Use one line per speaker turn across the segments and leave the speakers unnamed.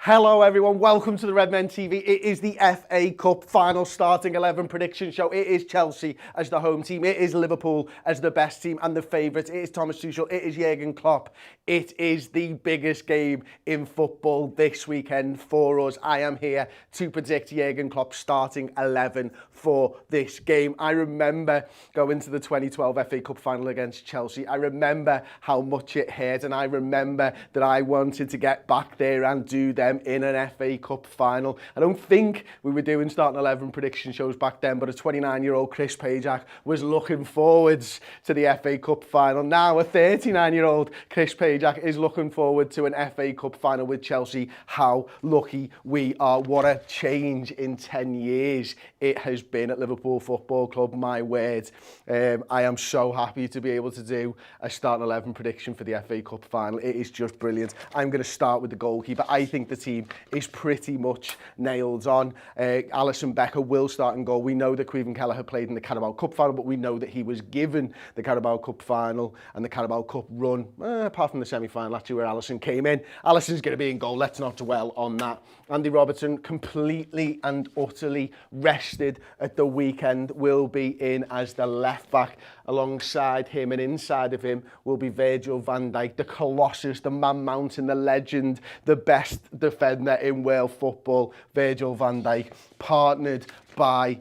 Hello everyone, welcome to the Redmen TV. It is the FA Cup final starting 11 prediction show. It is Chelsea as the home team, it is Liverpool as the best team and the favourites. It is Thomas Tuchel, it is Jurgen Klopp. It is the biggest game in football this weekend for us. I am here to predict Jurgen Klopp's starting 11 for this game. I remember going to the 2012 FA Cup final against Chelsea. I remember how much it hurt, and I remember that I wanted to get back there and do them in an FA Cup final. I don't think we were doing starting 11 prediction shows back then, but a 29-year-old Chris Pajak was looking forwards to the FA Cup final. Now a 39-year-old Chris Pajak is looking forward to an FA Cup final with Chelsea. How lucky we are. What a change in 10 years it has been at Liverpool Football Club, my word. I am so happy to be able to do a starting 11 prediction for the FA Cup final. It is just brilliant. I'm going to start with the goalkeeper. I think the team is pretty much nailed on. Alisson Becker will start in goal. We know that Caoimhin Kelleher played in the Carabao Cup final, but we know that he was given the Carabao Cup final and the Carabao Cup run, apart from the semi-final actually where Alisson came in. Alisson's going to be in goal. Let's not dwell on that. Andy Robertson, completely and utterly rested at the weekend, will be in as the left back. Alongside him and inside of him will be Virgil van Dijk, the Colossus, the man mountain, the legend, the best defender in world football. Virgil van Dijk, partnered by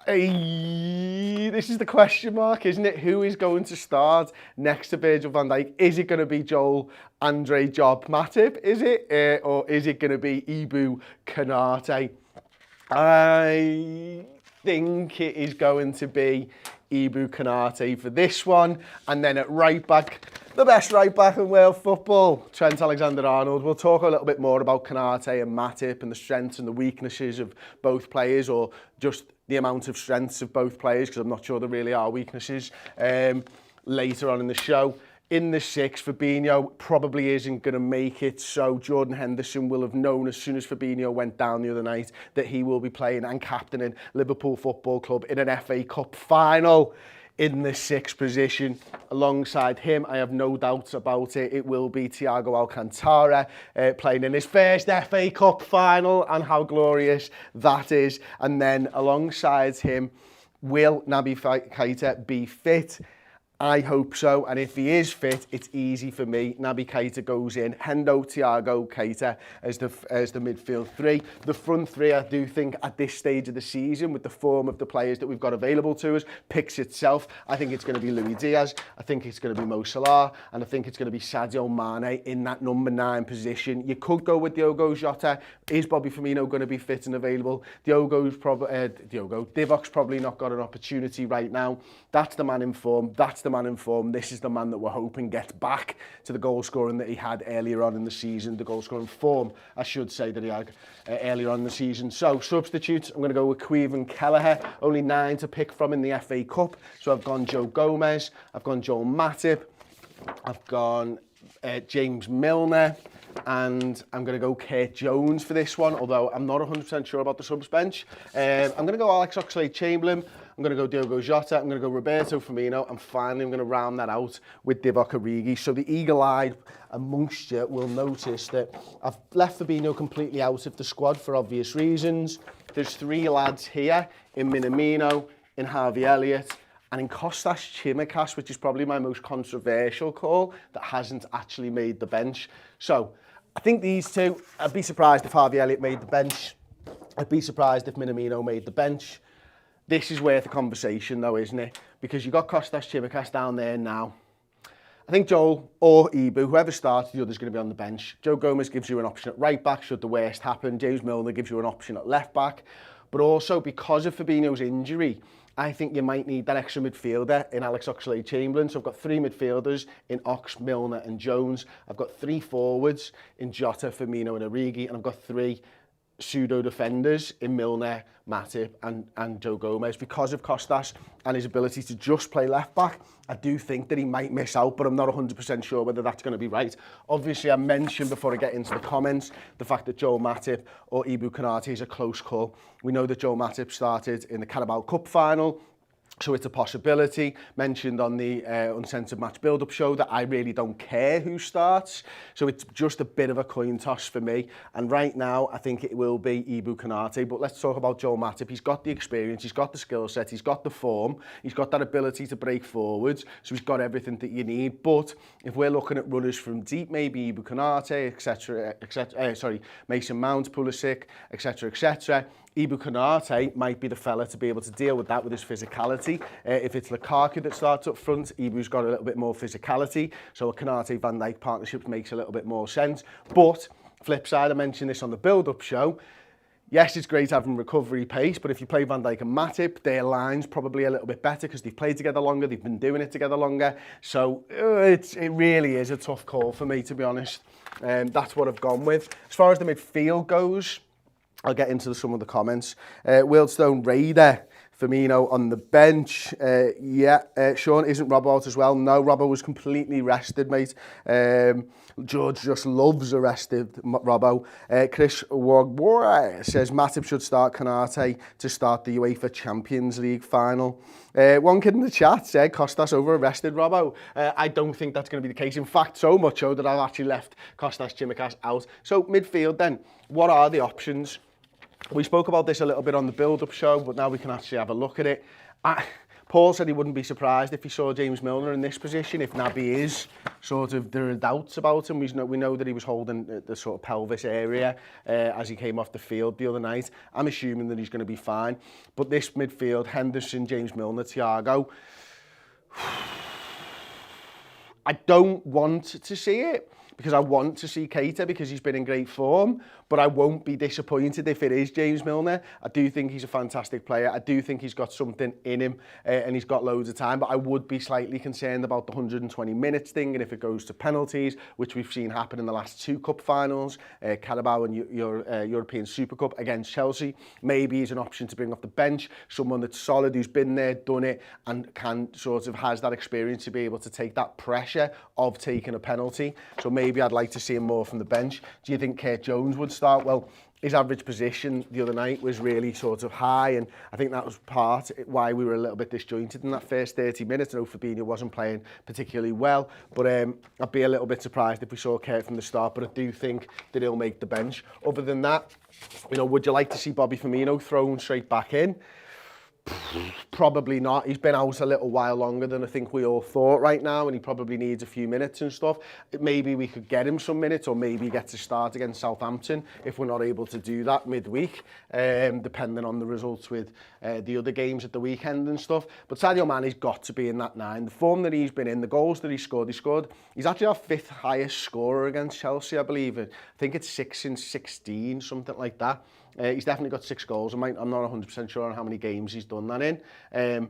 this is the question mark, isn't it? Who is going to start next to Virgil van Dijk? Is it going to be Joel Andre Job Matip? Is it? Or is it going to be Ibu Konate? I think it is going to be Ibu Konate for this one. And then at right back, the best right back in world football, Trent Alexander-Arnold. We'll talk a little bit more about Konate and Matip and the strengths and the weaknesses of both players, or just the amount of strengths of both players, because I'm not sure there really are weaknesses, later on in the show. In the six, Fabinho probably isn't going to make it, so Jordan Henderson will have known as soon as Fabinho went down the other night that he will be playing and captaining Liverpool Football Club in an FA Cup final. In the sixth position, alongside him, I have no doubts about it, it will be Thiago Alcantara playing in his first FA Cup final, and how glorious that is. And then alongside him, will Naby Keita be fit? I hope so, and if he is fit, it's easy for me. Naby Keita goes in, Hendo, Thiago, Keita as the midfield three. The front three, I do think, at this stage of the season, with the form of the players that we've got available to us, picks itself. I think it's going to be Luis Diaz, I think it's going to be Mo Salah, and I think it's going to be Sadio Mane in that number 9 position. You could go with Diogo Jota. Is Bobby Firmino going to be fit and available? Divoc's probably not got an opportunity right now. That's the man in form. This is the man that we're hoping gets back to the goal scoring that he had earlier on in the season, the goal scoring form, I should say, that he had earlier on in the season. So, substitutes, I'm going to go with Caoimhin Kelleher, only 9 to pick from in the FA Cup. So I've gone Joe Gomez, I've gone Joel Matip, I've gone James Milner, and I'm going to go Kurt Jones for this one, although I'm not 100% sure about the subs bench. I'm going to go Alex Oxlade-Chamberlain, I'm going to go Diogo Jota, I'm going to go Roberto Firmino, and finally I'm going to round that out with Divock Origi. So the eagle-eyed amongst you will notice that I've left Fabinho completely out of the squad for obvious reasons. There's 3 lads here, in Minamino, in Harvey Elliott, and in Kostas Tsimikas, which is probably my most controversial call, that hasn't actually made the bench. So I think these two, I'd be surprised if Harvey Elliott made the bench. I'd be surprised if Minamino made the bench. This is worth a conversation though, isn't it? Because you've got Kostas Tsimikas down there now. I think Joel or Ibu, whoever starts, the other's going to be on the bench. Joe Gomez gives you an option at right back should the worst happen. James Milner gives you an option at left back. But also, because of Fabinho's injury, I think you might need that extra midfielder in Alex Oxlade-Chamberlain. So I've got 3 midfielders in Ox, Milner and Jones. I've got 3 forwards in Jota, Firmino and Origi. And I've got 3 pseudo-defenders in Milner, Matip and Joe Gomez. Because of Kostas and his ability to just play left-back, I do think that he might miss out, but I'm not 100% sure whether that's going to be right. Obviously, I mentioned before I get into the comments the fact that Joel Matip or Ibu Konate is a close call. We know that Joel Matip started in the Carabao Cup final So it's a possibility. Mentioned on the Uncensored Match Build-Up show that I really don't care who starts. So it's just a bit of a coin toss for me. And right now, I think it will be Ibu Konate. But let's talk about Joel Matip. He's got the experience, he's got the skill set, he's got the form, he's got that ability to break forwards. So he's got everything that you need. But if we're looking at runners from deep, maybe Ibu Konate, Mason Mount, Pulisic, etc., etc., Ibu Konate might be the fella to be able to deal with that with his physicality. If it's Lukaku that starts up front, Ibu's got a little bit more physicality, so a Konate-Van Dijk partnership makes a little bit more sense. But, flip side, I mentioned this on the build-up show, yes, it's great having recovery pace, but if you play Van Dijk and Matip, their line's probably a little bit better because they've played together longer, they've been doing it together longer. So it really is a tough call for me, to be honest. That's what I've gone with. As far as the midfield goes, I'll get into some of the comments. Wildstone Raider, Firmino on the bench. Sean, isn't Robbo out as well? No, Robbo was completely rested, mate. George just loves a rested Robbo. Chris Wagwara says Matip should start Konate to start the UEFA Champions League final. One kid in the chat said Costas over a rested Robbo. I don't think that's going to be the case. In fact, so much so that I've actually left Costas Tsimikas out. So midfield then, what are the options? We spoke about this a little bit on the build-up show, but now we can actually have a look at it. Paul said he wouldn't be surprised if he saw James Milner in this position. If Naby is sort of, there are doubts about him. We know that he was holding the sort of pelvis area as he came off the field the other night. I'm assuming that he's going to be fine. But this midfield, Henderson, James Milner, Thiago, I don't want to see it, because I want to see Keita because he's been in great form, but I won't be disappointed if it is James Milner. I do think he's a fantastic player. I do think he's got something in him and he's got loads of time, but I would be slightly concerned about the 120 minutes thing, and if it goes to penalties, which we've seen happen in the last two cup finals, Carabao and European Super Cup against Chelsea, maybe he's an option to bring off the bench, someone that's solid, who's been there, done it, and can sort of has that experience to be able to take that pressure of taking a penalty. So maybe I'd like to see him more from the bench. Do you think Kurt Jones would start? Well, his average position the other night was really sort of high, and I think that was part why we were a little bit disjointed in that first 30 minutes. I know Fabinho wasn't playing particularly well, but I'd be a little bit surprised if we saw Kurt from the start, but I do think that he'll make the bench. Other than that, would you like to see Bobby Firmino thrown straight back in? Probably not. He's been out a little while longer than I think we all thought right now, and he probably needs a few minutes and stuff. Maybe we could get him some minutes, or maybe he gets to start against Southampton if we're not able to do that midweek, depending on the results with the other games at the weekend and stuff. But Sadio Mane's got to be in that 9. The form that he's been in, the goals that he scored. He's actually our 5th highest scorer against Chelsea, I believe. I think it's 6 in 16, something like that. He's definitely got 6 goals. I'm not 100% sure on how many games he's done that in. And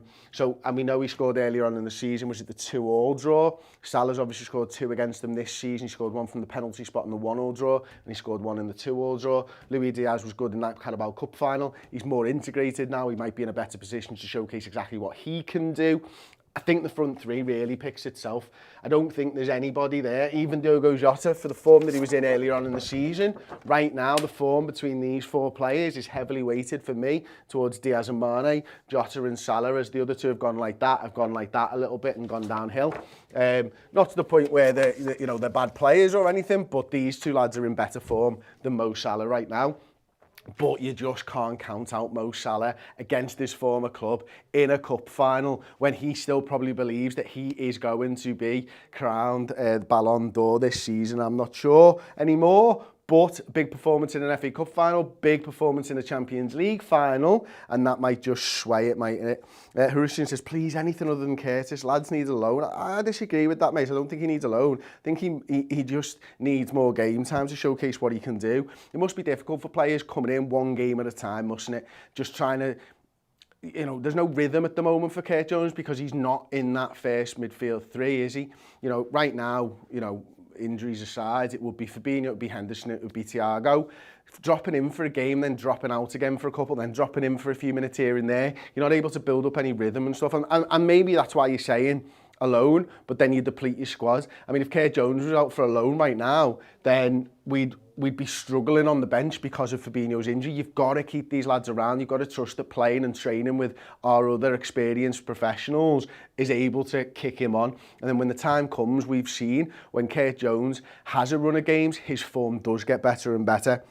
we know he scored earlier on in the season, was it the 2-2 draw? Salah's obviously scored 2 against them this season. He scored 1 from the penalty spot in the 1-1 draw, and he scored 1 in the 2-2 draw. Luis Diaz was good in that Carabao Cup final. He's more integrated now. He might be in a better position to showcase exactly what he can do. I think the front 3 really picks itself. I don't think there's anybody there, even Diogo Jota, for the form that he was in earlier on in the season. Right now, the form between these 4 players is heavily weighted for me towards Diaz and Mane. Jota and Salah, as the other 2 have gone like that, a little bit and gone downhill. Not to the point where they're bad players or anything, but these 2 lads are in better form than Mo Salah right now. But you just can't count out Mo Salah against his former club in a cup final when he still probably believes that he is going to be crowned Ballon d'Or this season. I'm not sure anymore. But big performance in an FA Cup final, big performance in a Champions League final, and that might just sway it, mightn't it? Harushian says, please, anything other than Curtis. Lads need a loan. I disagree with that, mate. I don't think he needs a loan. I think he just needs more game time to showcase what he can do. It must be difficult for players coming in 1 game at a time, mustn't it? Just trying to... there's no rhythm at the moment for Kurt Jones because he's not in that first midfield 3, is he? Right now, injuries aside, it would be Fabinho, it would be Henderson, it would be Thiago. Dropping in for a game, then dropping out again for a couple, then dropping in for a few minutes here and there. You're not able to build up any rhythm and stuff. And maybe that's why you're saying, alone, but then you deplete your squad. I mean, if Kurt Jones was out for a loan right now, then we'd be struggling on the bench because of Fabinho's injury. You've got to keep these lads around. You've got to trust that playing and training with our other experienced professionals is able to kick him on. And then when the time comes, we've seen when Kurt Jones has a run of games, his form does get better and better.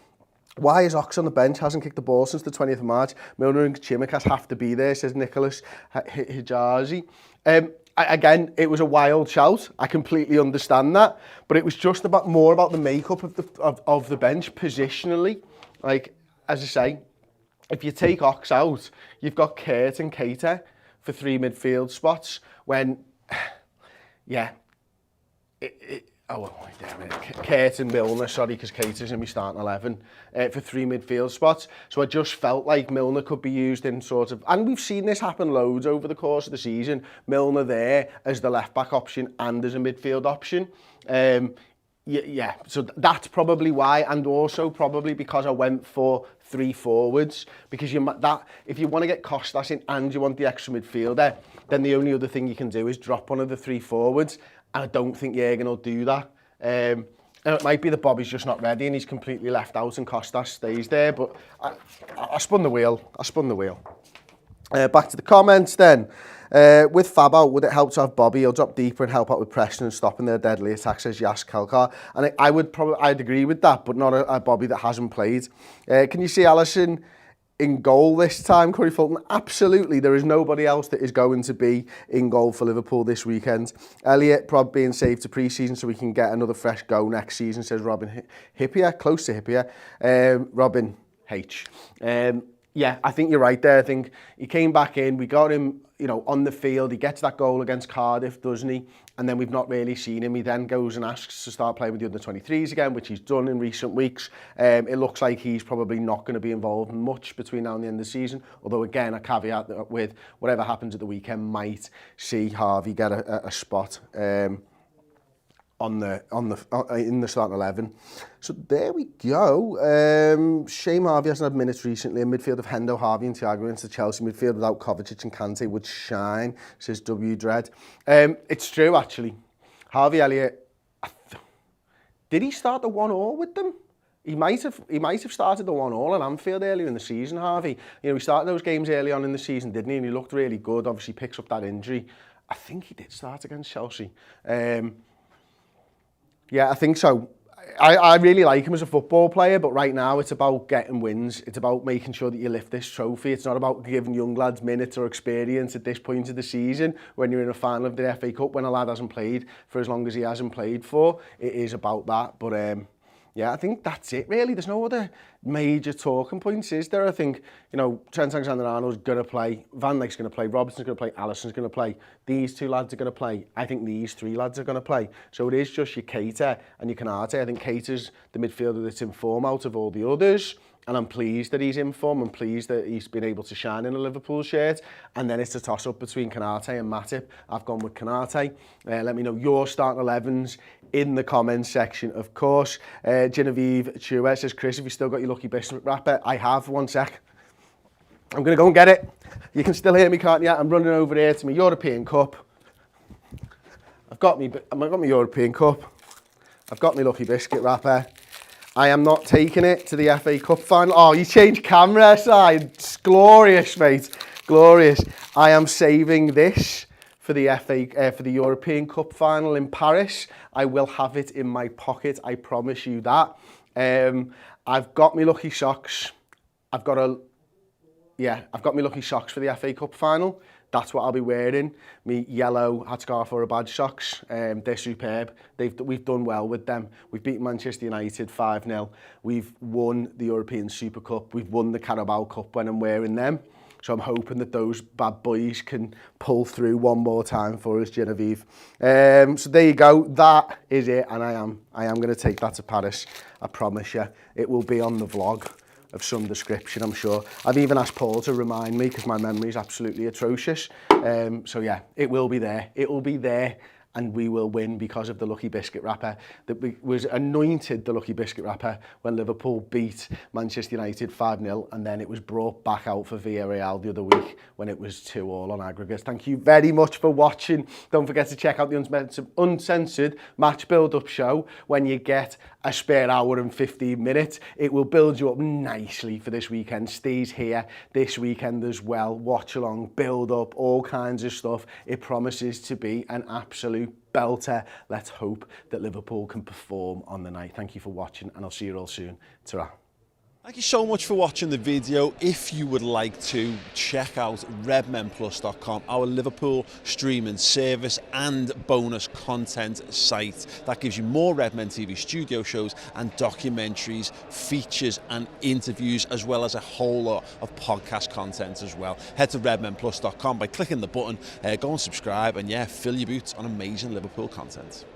Why is Ox on the bench? Hasn't kicked the ball since the 20th of March. Milner and Chimikas have to be there, says Nicholas Hijazi. Again, it was a wild shout. I completely understand that, but it was just more about the makeup of the bench positionally. Like, as I say, if you take Ox out, you've got Kurt and Keita for 3 midfield spots. When, yeah, Kurt and Milner, sorry, because Keita's in my starting 11 for 3 midfield spots. So I just felt like Milner could be used in sort of, and we've seen this happen loads over the course of the season, Milner there as the left-back option and as a midfield option. Yeah, so that's probably why, and also probably because I went for 3 forwards, because if you want to get Kostas in and you want the extra midfielder, then the only other thing you can do is drop one of the 3 forwards. And I don't think Jürgen will do that. And it might be that Bobby's just not ready and he's completely left out and Kostas stays there. But I spun the wheel. Back to the comments then. With Fab out, would it help to have Bobby? He'll drop deeper and help out with Preston and stopping their deadly attacks, says Jas Kalkar. And I'd agree with that, but not a Bobby that hasn't played. Can you see Alisson in goal this time, Corey Fulton? Absolutely. There is nobody else that is going to be in goal for Liverpool this weekend. Elliott probably being saved to pre-season so we can get another fresh go next season, says Robin Hippier, close to Hippier. Robin H. Yeah, I think you're right there. I think he came back in, we got him, on the field. He gets that goal against Cardiff, doesn't he? And then we've not really seen him. He then goes and asks to start playing with the under-23s again, which he's done in recent weeks. It looks like he's probably not going to be involved much between now and the end of the season. Although, again, a caveat that with whatever happens at the weekend might see Harvey get a spot in the starting 11. So there we go. Shame Harvey hasn't had minutes recently. In midfield of Hendo, Harvey and Thiago into Chelsea. Midfield without Kovacic and Kante would shine, says W Dread. It's true, actually. Harvey Elliott, did he start the 1-1 with them? He might have started the 1-1 at Anfield earlier in the season, Harvey. He started those games early on in the season, didn't he? And he looked really good. Obviously picks up that injury. I think he did start against Chelsea. Yeah, I think so. I really like him as a football player, but right now it's about getting wins. It's about making sure that you lift this trophy. It's not about giving young lads minutes or experience at this point of the season when you're in a final of the FA Cup, when a lad hasn't played for as long as he hasn't played for. It is about that, but yeah, I think that's it really. There's no other major talking points, is there? I think, Trent Alexander-Arnold's going to play, Van Dijk's going to play, Robertson's going to play, Alisson's going to play, these 2 lads are going to play, I think these 3 lads are going to play. So it is just your Keita and your Konate. I think Keita's the midfielder that's in form out of all the others, and I'm pleased that he's in form and pleased that he's been able to shine in a Liverpool shirt. And then it's a toss-up between Konate and Matip. I've gone with Konate. Let me know your starting 11s in the comments section, of course. Genevieve Chua says, Chris, have you still got your Lucky Biscuit wrapper? I have, 1 sec. I'm going to go and get it. You can still hear me, can't you? I'm running over here to my European Cup. I've got my European Cup. I've got my Lucky Biscuit wrapper. I am not taking it to the FA Cup final. Oh, you changed camera side. It's glorious, mate. Glorious. I am saving this for the for the European Cup final in Paris. I will have it in my pocket. I promise you that. I've got my lucky socks. I've got my lucky socks for the FA Cup final. That's what I'll be wearing. Me yellow headscarf or a badge socks. They're superb. We've done well with them. We've beaten Manchester United 5-0. We've won the European Super Cup. We've won the Carabao Cup when I'm wearing them. So I'm hoping that those bad boys can pull through one more time for us, Genevieve. So there you go. That is it. And I am going to take that to Paris. I promise you. It will be on the vlog of some description, I'm sure. I've even asked Paul to remind me because my memory is absolutely atrocious. So yeah, it will be there. It will be there. and we will win because of the lucky biscuit wrapper that was anointed the lucky biscuit wrapper when Liverpool beat Manchester United 5-0, and then it was brought back out for Villarreal the other week when it was 2-2 on aggregate. Thank you very much for watching. Don't forget to check out the uncensored match build-up show when you get a spare hour and 15 minutes. It will build you up nicely for this weekend. Stays here this weekend as well. Watch along, build up, all kinds of stuff. It promises to be an absolute belter. Let's hope that Liverpool can perform on the night. Thank you for watching, and I'll see you all soon. Ta-ra.
Thank you so much for watching the video. If you would like to, check out redmenplus.com, our Liverpool streaming service and bonus content site that gives you more Redmen TV studio shows and documentaries, features and interviews, as well as a whole lot of podcast content as well. Head to redmenplus.com by clicking the button, go and subscribe, and yeah, fill your boots on amazing Liverpool content.